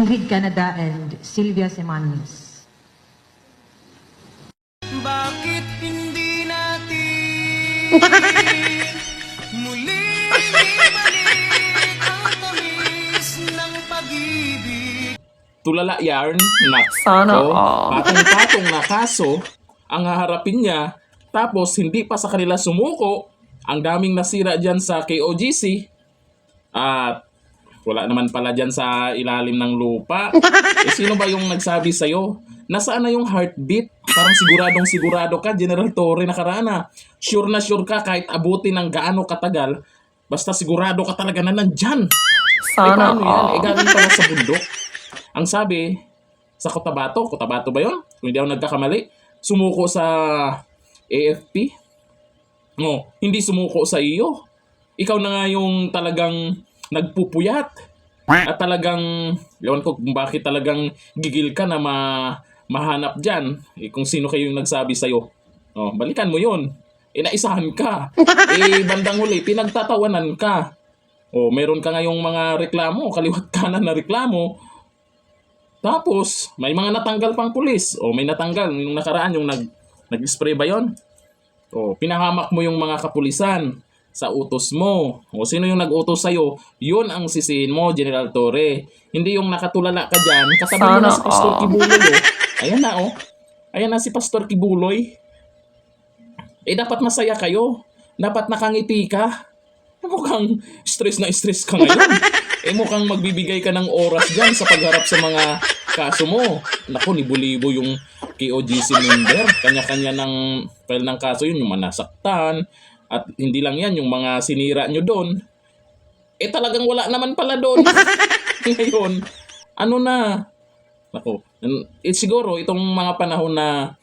Mangrid Canada and Sylvia Semanis. Bakit hindi natin muling ibalik ang tamis ng pag-ibig? Tulala yarn na Sana all. patong-patong na kaso ang haharapin niya, tapos hindi pa sa kanila sumuko, ang daming nasira dyan sa KOGC at wala naman pala dyan sa ilalim ng lupa. Sino ba yung nagsabi sa'yo? Nasaan na yung heartbeat? Parang siguradong sigurado ka, General Torre Nakarana. Sure na sure ka kahit abutin ng gaano katagal, basta sigurado ka talaga na nandyan. Sana paano yan? all. Galing pala sa bundok. Ang sabi, sa Cotabato ba yun? Kung hindi ako nagkakamali, sumuko sa AFP. No, hindi sumuko sa iyo. Ikaw na nga yung talagang nagpupuyat. At talagang, ewan ko kung bakit talagang gigil ka na mahanap dyan. Kung sino kayo yung nagsabi sa'yo. Oh, balikan mo yun. Naisahan ka. Bandang huli, pinagtatawanan ka. Oh, meron ka ngayong mga reklamo, kaliwat kanan na reklamo. Tapos, may mga natanggal pang pulis. O may natanggal. Yung nakaraan, yung nag-spray ba yun? O, pinahamak mo yung mga kapulisan sa utos mo. O sino yung nag-utos sa'yo? Yun ang sisihin mo, General Torre. Hindi yung nakatulala ka dyan. Katabi mo na si Sana Pastor all. Kibuloy. Ayan na, oh. Ayan na si Pastor Kibuloy. Dapat masaya kayo. Dapat nakangiti ka. Mukhang stress na stress ka ngayon. Mukhang magbibigay ka ng oras dyan sa pagharap sa mga kaso mo. Naku, libo-libo yung KOGC member. Kanya-kanya ng file ng kaso yun, yung manasaktan. At hindi lang yan, yung mga sinira nyo doon. Talagang wala naman pala doon. Ngayon, ano na? Naku, siguro itong mga panahon na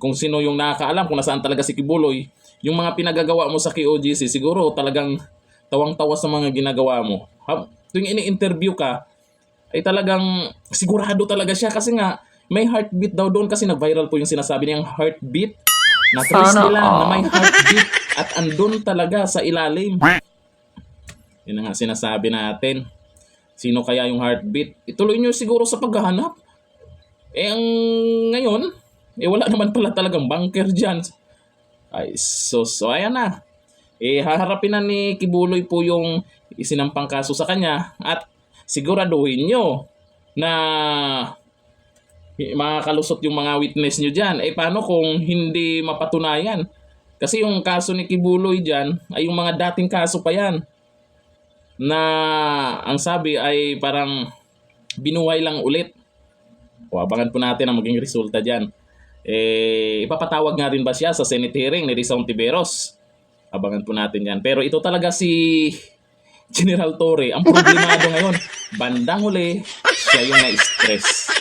kung sino yung nakakaalam kung nasaan talaga si Kibuloy, yung mga pinagagawa mo sa KOGC, siguro talagang tawang-tawa sa mga ginagawa mo. Tuwing ini-interview ka, ay talagang sigurado talaga siya kasi nga may heartbeat daw doon kasi nag-viral po yung sinasabi niyang heartbeat. Na-trace Sana nila na all. may heartbeat at andun talaga sa ilalim. Yun nga sinasabi natin. Sino kaya yung heartbeat? Ituloy nyo siguro sa paghahanap. Ang ngayon, wala naman pala talagang bunker dyan. So ayan na. Haharapin na ni Kibuloy po yung isinampang kaso sa kanya at siguraduhin nyo na makakalusot yung mga witness nyo dyan. Paano kung hindi mapatunayan? Kasi yung kaso ni Kibuloy dyan ay yung mga dating kaso pa yan na ang sabi ay parang binuhay lang ulit. Abangan po natin ang maging resulta dyan. Ipapatawag nga rin ba siya sa Senate hearing ni Rizal Tiberos? Abangan po natin yan. Pero ito talaga si General Torre. Ang problemado ngayon, bandang huli, siya yung na-stress.